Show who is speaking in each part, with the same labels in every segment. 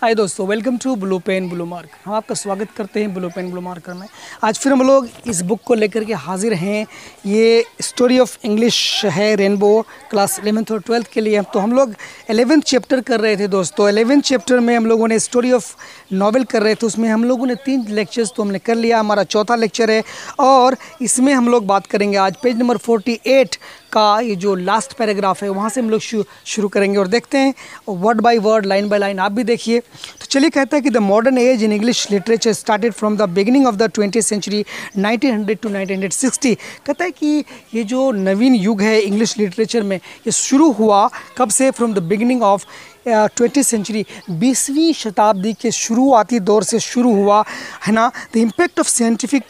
Speaker 1: हाय दोस्तों, welcome to Blue Pen Blue Mark. हम आपका स्वागत करते हैं ब्लू पेन ब्लू मार्कर में। आज फिर हम लोग इस बुक को लेकर के हाजिर हैं। ये स्टोरी ऑफ इंग्लिश है, रेनबो क्लास 11th और 12th के लिए। तो हम लोग 11th चैप्टर कर रहे थे दोस्तों। 11th चैप्टर में हम लोगों ने स्टोरी ऑफ नॉवेल कर रहे थे। उसमें हम लोगों ने 3 लेक्चर्स तो हमने कर लिया, हमारा चौथा लेक्चर है और इसमें हम लोग बात करेंगे आज पेज नंबर 48 का ये जो लास्ट पैराग्राफ है वहाँ से हम लोग शुरू करेंगे और देखते हैं word by word, line by line. आप भी देखिए। तो चलिए, कहता है कि the modern age in English literature started from the beginning of the 20th century 1900 to 1960। कहता है कि ये जो नवीन युग है इंग्लिश लिटरेचर में, ये शुरू हुआ कब से? From the beginning of 20th century, 20वीं शताब्दी के शुरुआती दौर से शुरू हुआ है ना। The impact of scientific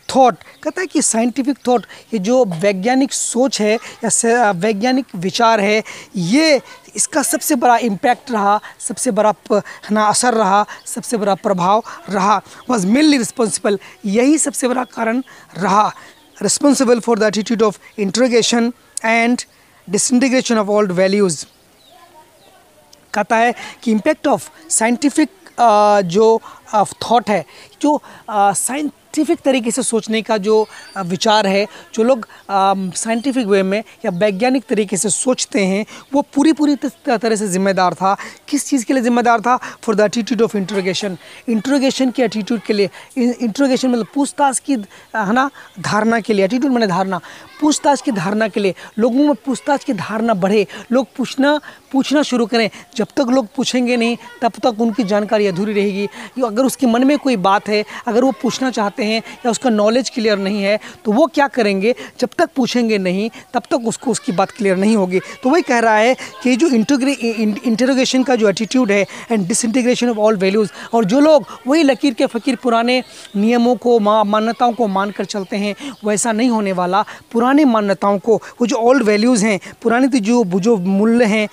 Speaker 1: thought, कहता है कि साइंटिफिक थॉट, ये जो वैज्ञानिक सोच है या वैज्ञानिक विचार है, ये इसका सबसे बड़ा इम्पैक्ट रहा, सबसे बड़ा है ना असर रहा, सबसे बड़ा प्रभाव रहा। वॉज मेनली रिस्पॉन्सिबल, यही सबसे बड़ा कारण रहा, responsible for the attitude of interrogation and disintegration of old values. कहता है कि इम्पैक्ट ऑफ साइंटिफिक जो थॉट है, जो साइंटिफिक तरीके से सोचने का जो विचार है, जो लोग साइंटिफिक वे में या वैज्ञानिक तरीके से सोचते हैं, वो पूरी तरह से जिम्मेदार था। किस चीज़ के लिए जिम्मेदार था? For the attitude of interrogation, interrogation के एटीट्यूड के लिए। इंट्रोगेशन मतलब पूछताछ की है ना धारणा के लिए। एटीट्यूड माने धारणा, पूछताछ की धारणा के लिए। लोगों में पूछताछ की धारणा बढ़े, लोग पूछना शुरू करें। जब तक लोग पूछेंगे नहीं तब तक उनकी जानकारी अधूरी रहेगी। अगर उसके मन में कोई बात है, अगर वो पूछना चाहते हैं या उसका नॉलेज क्लियर नहीं है, तो वो क्या करेंगे? जब तक पूछेंगे नहीं तब तक उसको उसकी बात क्लियर नहीं होगी। तो वही कह रहा है कि जो इंटरोगेशन का जो एटीट्यूड है and disintegration of all values, और जो लोग वही लकीर के फ़कीर पुराने नियमों को मान्यताओं को मानकर चलते हैं, वैसा नहीं होने वाला। पुरानी मान्यताओं को, वो जो ओल्ड वैल्यूज़ हैं, पुरानी जो मूल्य हैं,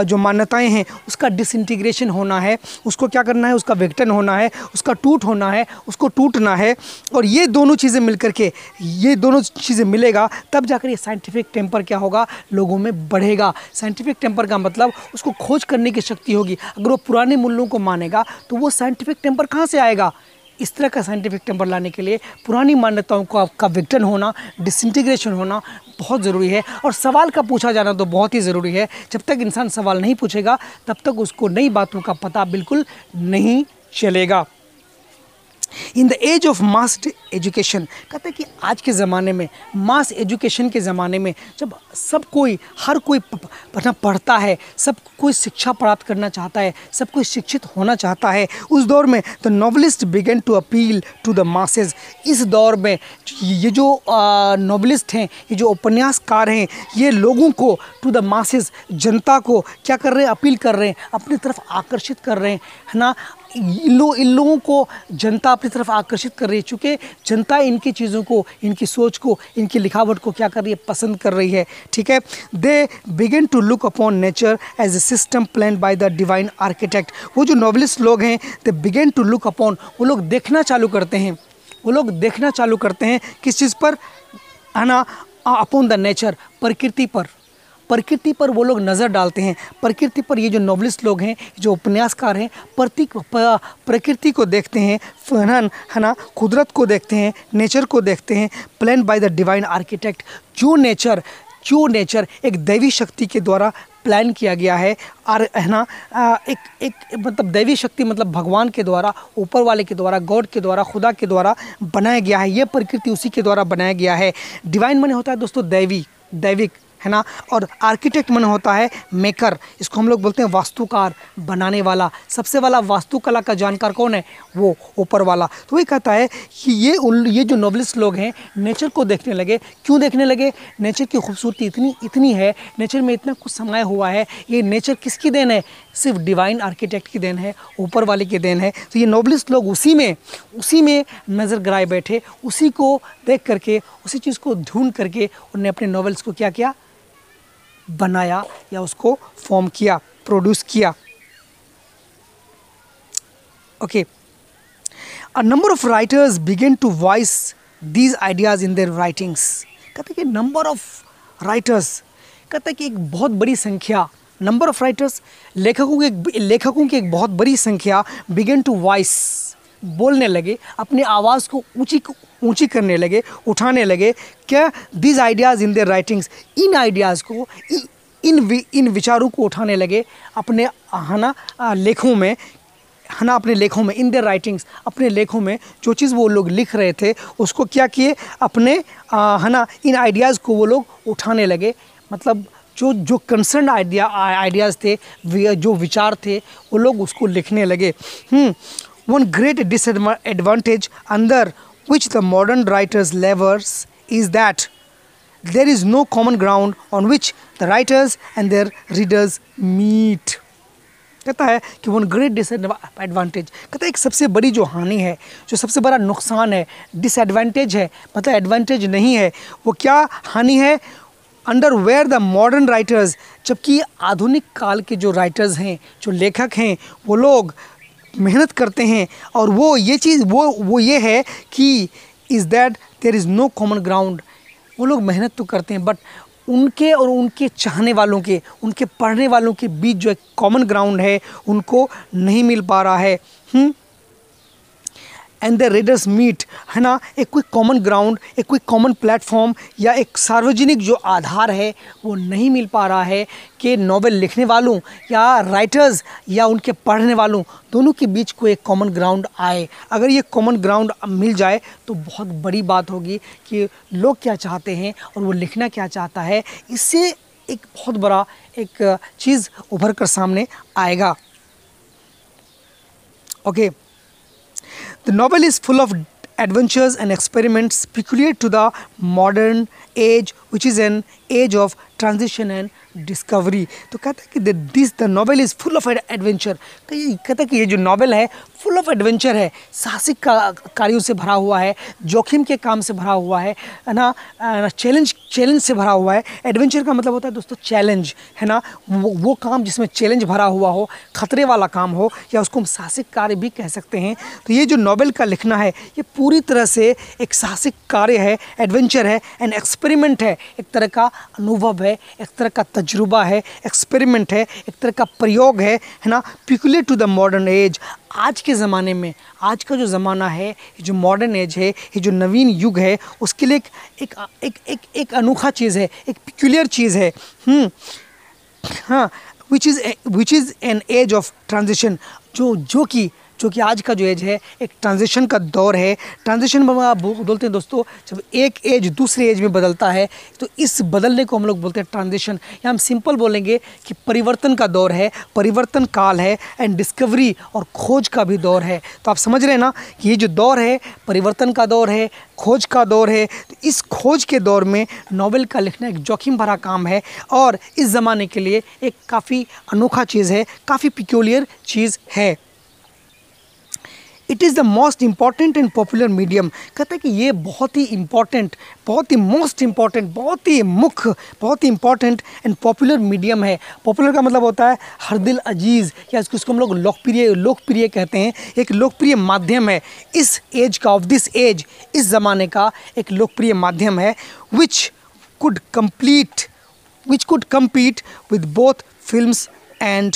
Speaker 1: जो मान्यताएं हैं, उसका डिसइंटीग्रेशन होना है। उसको क्या करना है? उसका विघटन होना है, उसका टूट होना है, उसको टूटना है। और ये दोनों चीज़ें मिलकर के, ये दोनों चीज़ें मिलेगा तब जाकर ये साइंटिफिक टेम्पर क्या होगा? लोगों में बढ़ेगा। साइंटिफिक टेम्पर का मतलब उसको खोज करने की शक्ति होगी। अगर वो पुराने मूल्यों को मानेगा तो वो साइंटिफिक टेम्पर कहाँ से आएगा? इस तरह का साइंटिफिक टेम्पर लाने के लिए पुरानी मान्यताओं का विघटन होना, डिसइंटीग्रेशन होना बहुत ज़रूरी है। और सवाल का पूछा जाना तो बहुत ही ज़रूरी है। जब तक इंसान सवाल नहीं पूछेगा तब तक उसको नई बातों का पता बिल्कुल नहीं चलेगा। In the age of mass education, कहते हैं कि आज के ज़माने में, मास एजुकेशन के ज़माने में, जब सब कोई, हर कोई पढ़ता है, सब कोई शिक्षा प्राप्त करना चाहता है, सब कोई शिक्षित होना चाहता है, उस दौर में the novelist began to appeal to the masses. इस दौर में ये जो नॉवलिस्ट हैं, ये जो उपन्यासकार हैं, ये लोगों को, टू द मासेस, जनता को क्या कर रहे हैं? अपील कर रहे हैं, अपनी तरफ आकर्षित कर रहे हैं, है ना। इन लोगों को जनता अपनी तरफ आकर्षित कर रही है, चूँकि जनता इनकी चीज़ों को, इनकी सोच को, इनकी लिखावट को क्या कर रही है? पसंद कर रही है। ठीक है। They begin to look upon nature as a system planned by the divine architect. वो जो नॉवलिस्ट लोग हैं, they begin to look upon, वो लोग देखना चालू करते हैं, वो लोग देखना चालू करते हैं किस चीज़ पर? है ना, अपॉन द नेचर, प्रकृति पर। प्रकृति पर वो लोग नज़र डालते हैं। प्रकृति पर ये जो नॉवलिस्ट लोग हैं, जो उपन्यासकार हैं, प्रकृति को देखते हैं, है ना, कुदरत को देखते हैं, नेचर को देखते हैं। Plan bye the divine architect, जो नेचर एक दैवी शक्ति के द्वारा प्लान किया गया है। और है ना, एक मतलब दैवी शक्ति मतलब भगवान के द्वारा, ऊपर वाले के द्वारा, गॉड के द्वारा, खुदा के द्वारा बनाया गया है। ये प्रकृति उसी के द्वारा बनाया गया है। डिवाइन माने होता है दोस्तों दैविक, है ना। और आर्किटेक्ट मन होता है मेकर, इसको हम लोग बोलते हैं वास्तुकार, बनाने वाला। सबसे वाला वास्तुकला का जानकार कौन है? वो ऊपर वाला। तो वही कहता है कि ये जो नॉवलिस्ट लोग हैं, नेचर को देखने लगे। क्यों देखने लगे? नेचर की खूबसूरती इतनी है, नेचर में इतना कुछ समाया हुआ है। ये नेचर किसकी देन है? सिर्फ डिवाइन आर्किटेक्ट की देन है, ऊपर वाले की देन है। तो ये नॉवलिस्ट लोग उसी में नज़र गड़ाए बैठे, उसी को देख करके, उसी चीज़ को ढूंढ करके उन्होंने अपने नॉवेल्स को क्या किया? बनाया या उसको फॉर्म किया, प्रोड्यूस किया। Okay, a number of writers begin to voice these ideas in their writings. कहते हैं कि नंबर ऑफ राइटर्स, कहते हैं कि एक बहुत बड़ी संख्या नंबर ऑफ राइटर्स, लेखकों की एक बहुत बड़ी संख्या बिगन टू वॉइस, बोलने लगे, अपनी आवाज़ को ऊंची करने लगे, उठाने लगे। क्या these ideas in their writings, in ideas को, इन विचारों को उठाने लगे अपने लेखों में, है ना, अपने लेखों में, इन देयर राइटिंग्स, अपने लेखों में जो चीज़ वो लोग लिख रहे थे उसको क्या किए, अपने इन आइडियाज़ को वो लोग उठाने लगे। मतलब जो कंसर्न आइडियाज़ थे, जो विचार थे, वो लोग उसको लिखने लगे। One great disadvantage under which the modern writers labours is that there is no common ground on which the writers and their readers meet. कहता है कि वन ग्रेट डिसएडवांटेज, कहता है एक सबसे बड़ी जो हानि है, जो सबसे बड़ा नुकसान है, डिसएडवांटेज है, मतलब एडवांटेज नहीं है, वो क्या हानि है, under where the modern writers, जबकि आधुनिक काल के जो राइटर्स हैं, जो लेखक हैं, वो लोग मेहनत करते हैं, और वो ये चीज़ वो ये है कि is that there is no common ground. वो लोग मेहनत तो करते हैं, बट उनके और उनके चाहने वालों के, उनके पढ़ने वालों के बीच जो एक कॉमन ग्राउंड है उनको नहीं मिल पा रहा है। एंड द रीडर्स मीट, है ना, एक कोई कॉमन ग्राउंड, एक कोई कॉमन प्लेटफॉर्म या एक सार्वजनिक जो आधार है वो नहीं मिल पा रहा है कि नॉवेल लिखने वालों या राइटर्स या उनके पढ़ने वालों दोनों के बीच कोई एक कॉमन ग्राउंड आए। अगर ये कॉमन ग्राउंड मिल जाए तो बहुत बड़ी बात होगी कि लोग क्या चाहते हैं और वो लिखना क्या चाहता है, इससे एक बहुत बड़ा एक चीज़ उभर कर सामने आएगा। Okay, the novel is full of adventures and experiments peculiar to the modern age, which is an age of transition and discovery. तो कहता है कि the novel is full of adventure. कहता है कि ये जो नॉवेल है फुल ऑफ एडवेंचर है, साहसिक कार्यों से भरा हुआ है, जोखिम के काम से भरा हुआ है ना, चैलेंज से भरा हुआ है। एडवेंचर का मतलब होता है दोस्तों चैलेंज, है ना, वो काम जिसमें चैलेंज भरा हुआ हो, खतरे वाला काम हो, या उसको हम साहसिक कार्य भी कह सकते हैं। तो ये जो नॉवेल का लिखना है ये पूरी तरह से एक साहसिक कार्य है, एडवेंचर है, एंड एक्सपेरिमेंट है, एक तरह का अनुभव है, एक तरह का तजुर्बा है, एक्सपेरिमेंट है, एक तरह का प्रयोग है ना, peculiar to the modern age. आज के ज़माने में, आज का जो ज़माना है, ये जो मॉडर्न एज है, ये जो नवीन युग है, उसके लिए एक अनोखा चीज़ है, एक पिकुलियर चीज़ है। हाँ, which is an age of transition, जो कि आज का जो एज है एक ट्रांजिशन का दौर है। ट्रांजिशन में आप बोलते हैं दोस्तों, जब एक एज दूसरे एज में बदलता है तो इस बदलने को हम लोग बोलते हैं ट्रांजिशन, या हम सिंपल बोलेंगे कि परिवर्तन का दौर है, परिवर्तन काल है, एंड डिस्कवरी और खोज का भी दौर है। तो आप समझ रहे हैं ना कि ये जो दौर है परिवर्तन का दौर है, खोज का दौर है। तो इस खोज के दौर में नॉवेल का लिखना एक जोखिम भरा काम है, और इस ज़माने के लिए एक काफ़ी अनोखा चीज़ है, काफ़ी पिक्यूलियर चीज़ है। It is the most important and popular medium. कहता है कि ये बहुत ही इम्पॉर्टेंट, बहुत ही मोस्ट इम्पॉर्टेंट, बहुत ही मुख्य, बहुत ही इम्पॉर्टेंट एंड पॉपुलर मीडियम है। पॉपुलर का मतलब होता है हर दिल अजीज़, या इसको हम लोग लोकप्रिय कहते हैं। एक लोकप्रिय माध्यम है इस एज का, ऑफ दिस एज, इस ज़माने का एक लोकप्रिय माध्यम है। Which could compete with both films and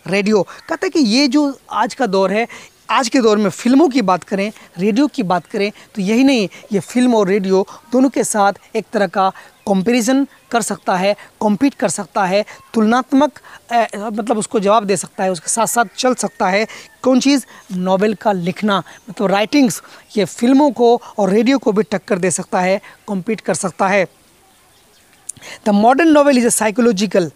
Speaker 1: radio. कहता है कि ये जो आज का दौर है, आज के दौर में फिल्मों की बात करें, रेडियो की बात करें, तो यही नहीं, ये फिल्म और रेडियो दोनों के साथ एक तरह का कंपैरिजन कर सकता है, कॉम्पीट कर सकता है, तुलनात्मक मतलब उसको जवाब दे सकता है, उसके साथ साथ चल सकता है। कौन चीज़? नॉवेल का लिखना, मतलब राइटिंग्स, ये फिल्मों को और रेडियो को भी टक्कर दे सकता है, कॉम्पीट कर सकता है। The modern novel is a psychological.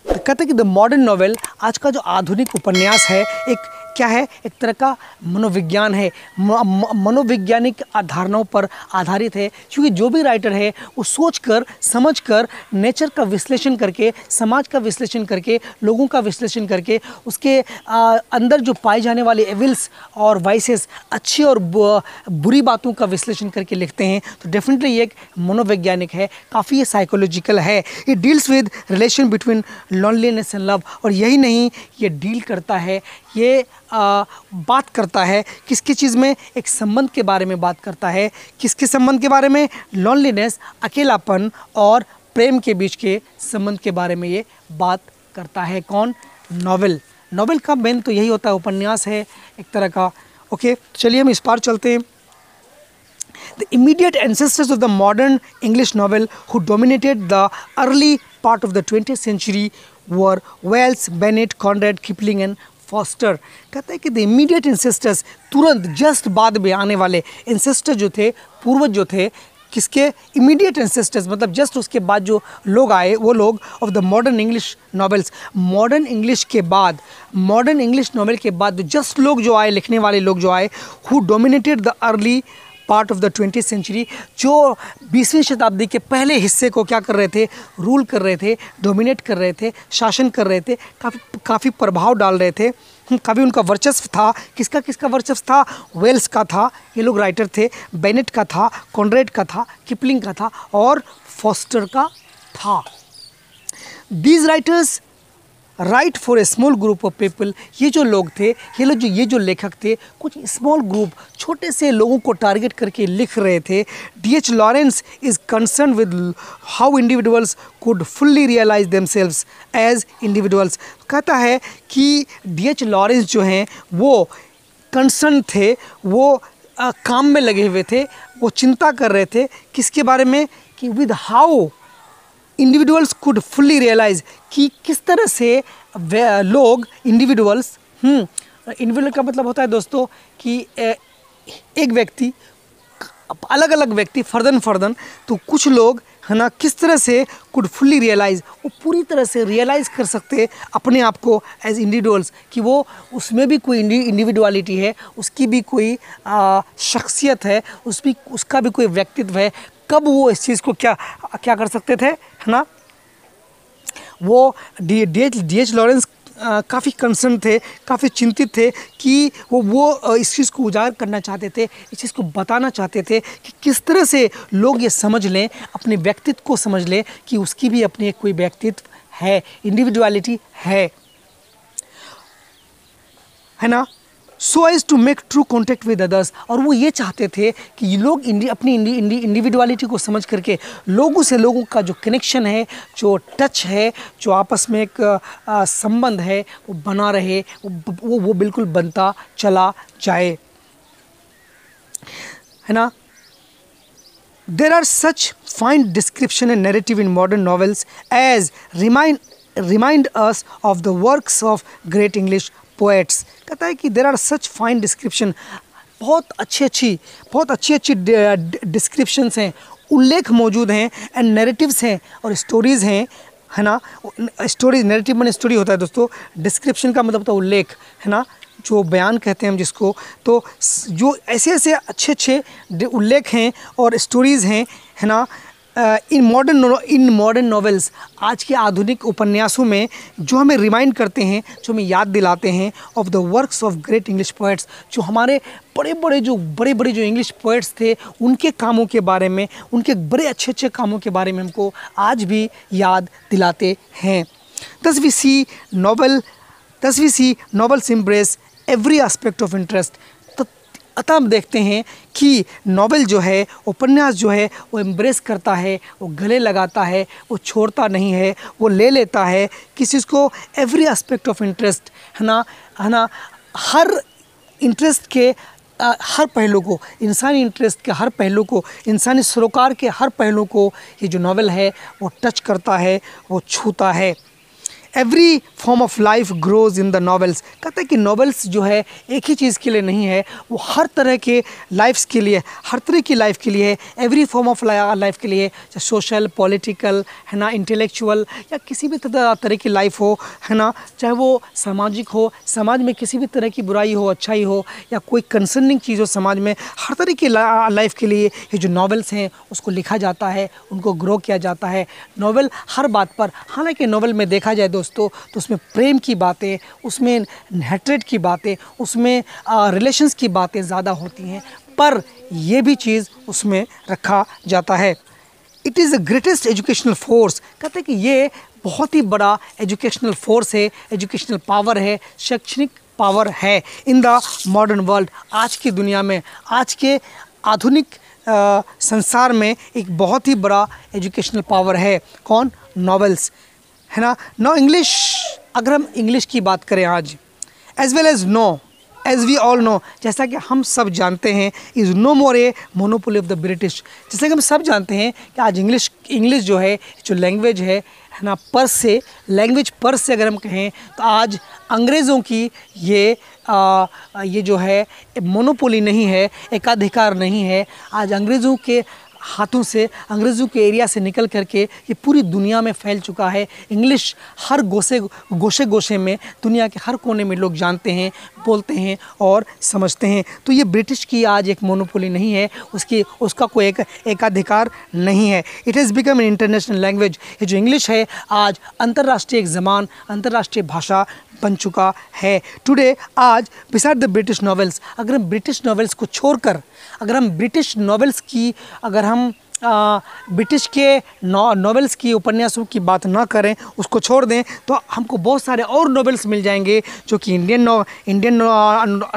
Speaker 1: कहते हैं कि द मॉडर्न नॉवेल, आज का जो आधुनिक उपन्यास है, एक क्या है, एक तरह का मनोविज्ञान है, मनोवैज्ञानिक धारणाओं पर आधारित है। क्योंकि जो भी राइटर है वो सोचकर समझकर नेचर का विश्लेषण करके, समाज का विश्लेषण करके, लोगों का विश्लेषण करके, उसके अंदर जो पाए जाने वाले एविल्स और वाइसेस, अच्छी और बुरी बातों का विश्लेषण करके लिखते हैं। तो डेफिनेटली ये एक मनोवैज्ञानिक है, काफ़ी ये साइकोलॉजिकल है। ये deals with relation between loneliness and love. और यही नहीं, ये डील करता है, ये बात करता है किसकी चीज़ में, एक संबंध के बारे में बात करता है। किसके संबंध के बारे में? लॉनलीनेस, अकेलापन और प्रेम के बीच के संबंध के बारे में ये बात करता है। कौन? नॉवेल। नॉवेल का मेन तो यही होता है, उपन्यास है एक तरह का। ओके, चलिए हम इस पार चलते हैं। The immediate ancestors of the modern English novel who dominated the early part of the 20th century were Wells, Bennett, Conrad, Kipling and Foster। कहता है कि the immediate ancestors, तुरंत जस्ट बाद में आने वाले ancestor जो थे, पूर्वज जो थे, किसके? इमीडिएट एंसेस्टर्स, मतलब जस्ट उसके बाद जो लोग आए वो लोग of the modern English novels. Modern English के बाद, मॉडर्न इंग्लिश नॉवेल के बाद जस्ट लोग जो आए, लिखने वाले लोग जो आए, who dominated the early part of the 20th century, जो 20वीं शताब्दी के पहले हिस्से को क्या कर रहे थे? रूल कर रहे थे, डोमिनेट कर रहे थे, शासन कर रहे थे, काफ़ी प्रभाव डाल रहे थे, काफ़ी उनका वर्चस्व था। किसका किसका वर्चस्व था? वेल्स का था, ये लोग राइटर थे, बेनेट का था, कॉनरेड का था, किपलिंग का था और फॉस्टर का था। These writers right for a small group of people, ये जो लोग थे, ये जो लेखक थे, कुछ स्मॉल ग्रुप, छोटे से लोगों को टारगेट करके लिख रहे थे। D.H. Lawrence is concern with how individuals could fully realise themselves as individuals. कहता है कि D.H. लॉरेंस जो हैं वो कंसर्न थे, वो काम में लगे हुए थे, वो चिंता कर रहे थे किसके बारे में? कि with how individuals could fully realise, कि किस तरह से लोग इंडिविजुअल्स, इंडिविजुअल का मतलब होता है दोस्तों कि एक व्यक्ति, अलग अलग व्यक्ति, फर्दन, तो कुछ लोग है ना, किस तरह से कुड फुल्ली रियलाइज, वो पूरी तरह से रियलाइज़ कर सकते अपने आप को एज इंडिविजुअल्स, कि वो उसमें भी कोई इंडिविजुअलिटी है, उसकी भी कोई शख्सियत है, उसका भी कोई व्यक्तित्व है। कब वो इस चीज़ को क्या कर सकते थे, है ना? वो D.H. लॉरेंस काफ़ी कंसर्न थे, काफ़ी चिंतित थे कि वो इस चीज़ को उजागर करना चाहते थे, इस चीज़ को बताना चाहते थे कि किस तरह से लोग ये समझ लें, अपने व्यक्तित्व को समझ लें कि उसकी भी अपनी एक कोई व्यक्तित्व है, इंडिविजुअलिटी है ना? So as to make true contact with others, और वो ये चाहते थे कि लोग अपनी इंडिविजुअलिटी को समझ करके लोगों का जो कनेक्शन है, जो टच है, जो आपस में एक संबंध है, वो बना रहे, वो बिल्कुल बनता चला जाए, है ना? There are such fine description and narrative in modern novels as remind us of the works of great English poets। कहता है कि there are such fine description, बहुत अच्छी डिस्क्रिप्शंस हैं, उल्लेख मौजूद हैं, एंड नैरेटिव्स हैं और स्टोरीज़ हैं, है ना? स्टोरीज, नैरेटिव माने स्टोरी होता है दोस्तों, डिस्क्रिप्शन का मतलब होता है उल्लेख, है ना, जो बयान कहते हैं हम जिसको। तो जो ऐसे अच्छे उल्लेख हैं और स्टोरीज़ हैं, है ना, इन मॉडर्न नॉवेल्स, आज के आधुनिक उपन्यासों में, जो हमें रिमाइंड करते हैं, जो हमें याद दिलाते हैं of the works of great English poets, जो हमारे बड़े बड़े जो इंग्लिश पोएट्स थे, उनके कामों के बारे में, उनके बड़े अच्छे कामों के बारे में हमको आज भी याद दिलाते हैं। Thus we see novels embrace every aspect of interest। अतः हम देखते हैं कि नॉवेल जो है, उपन्यास जो है, वो एम्ब्रेस करता है, वो गले लगाता है, वो छोड़ता नहीं है, वो ले लेता है किस चीज़ को? एवरी एस्पेक्ट ऑफ इंटरेस्ट, है ना, हर इंटरेस्ट के हर पहलू को, इंसानी इंटरेस्ट के हर पहलू को, इंसानी सरोकार के हर पहलू को ये जो नॉवेल है वो टच करता है, वो छूता है। Every form of life grows in the novels. कहते हैं कि नॉवेल्स जो है एक ही चीज़ के लिए नहीं है, वो हर तरह के लाइफ्स के लिए, हर तरह की लाइफ के लिए है, एवरी फॉर्म ऑफ लाइफ के लिए, चाहे सोशल, पॉलिटिकल, है ना, इंटेलेक्चुअल, या किसी भी तरह की लाइफ हो, है ना, चाहे वो सामाजिक हो, समाज में किसी भी तरह की बुराई हो, अच्छाई हो, या कोई कंसर्निंग चीज़ हो समाज में, हर तरह की लाइफ के लिए ये जो नॉवेल्स हैं उसको लिखा जाता है, उनको ग्रो किया जाता है। नॉवेल हर बात पर, हालांकि नॉवेल में देखा जाए दोस्तों तो उसमें प्रेम की बातें, उसमें हेट्रेड की बातें, उसमें रिलेशंस की बातें ज़्यादा होती हैं, पर यह भी चीज़ उसमें रखा जाता है। It is the greatest educational force. कहते हैं कि ये बहुत ही बड़ा एजुकेशनल फोर्स है, एजुकेशनल पावर है, शैक्षणिक पावर है इन द मॉडर्न वर्ल्ड। आज की दुनिया में, आज के आधुनिक संसार में एक बहुत ही बड़ा एजुकेशनल पावर है। कौन? नॉवेल्स, है ना। नो इंग्लिश, अगर हम इंग्लिश की बात करें आज, as well as know, as we all know, जैसा कि हम सब जानते हैं, is no more a monopoly of the British. जैसा कि हम सब जानते हैं कि आज इंग्लिश जो है, जो लैंग्वेज है ना, लैंग्वेज पर से अगर हम कहें तो आज अंग्रेज़ों की ये जो है मोनोपोली नहीं है, एकाधिकार नहीं है। आज अंग्रेज़ों के हाथों से, अंग्रेज़ों के एरिया से निकल करके ये पूरी दुनिया में फैल चुका है। इंग्लिश हर गोशे में, दुनिया के हर कोने में लोग जानते हैं, बोलते हैं और समझते हैं। तो ये ब्रिटिश की आज एक मोनोपोली नहीं है, उसका कोई एक एकाधिकार नहीं है। It has become an international language. ये जो इंग्लिश है आज अंतर्राष्ट्रीय एक ज़बान, अंतर्राष्ट्रीय भाषा बन चुका है। टुडे आज बिसाइड द ब्रिटिश नॉवेल्स, अगर हम ब्रिटिश नॉवेल्स को छोड़कर, अगर हम ब्रिटिश नॉवेल्स की, अगर हम ब्रिटिश के नॉवेल्स की, उपन्यासों की बात ना करें, उसको छोड़ दें, तो हमको बहुत सारे और नॉवेल्स मिल जाएंगे जो कि इंडियन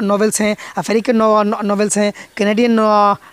Speaker 1: नॉवेल्स हैं, अफ्रीकन नॉवेल्स हैं, कैनेडियन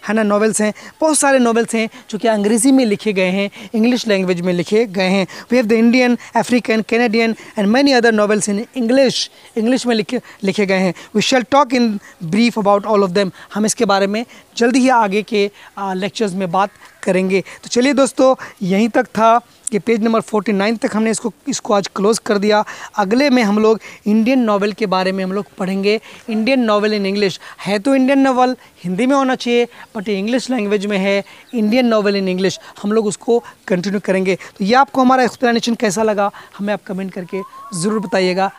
Speaker 1: है ना नॉवेल्स हैं। बहुत सारे नॉवेल्स हैं जो कि अंग्रेज़ी में लिखे गए हैं, इंग्लिश लैंग्वेज में लिखे गए हैं। We have the Indian, African, Canadian and many other novels in English में लिखे गए हैं। We shall talk in brief about all of them. हम इसके बारे में जल्दी ही आगे के लेक्चर्स में बात करेंगे। तो चलिए दोस्तों, यहीं तक था कि पेज नंबर 49 तक हमने इसको आज क्लोज़ कर दिया। अगले में हम लोग इंडियन नॉवेल के बारे में हम लोग पढ़ेंगे। इंडियन नॉवेल इन इंग्लिश है, तो इंडियन नॉवेल हिंदी में होना चाहिए, बट ये इंग्लिश लैंग्वेज में है। इंडियन नॉवेल इन इंग्लिश हम लोग उसको कंटिन्यू करेंगे। तो ये आपको हमारा एक्सप्लेनेशन कैसा लगा, हमें आप कमेंट करके ज़रूर बताइएगा।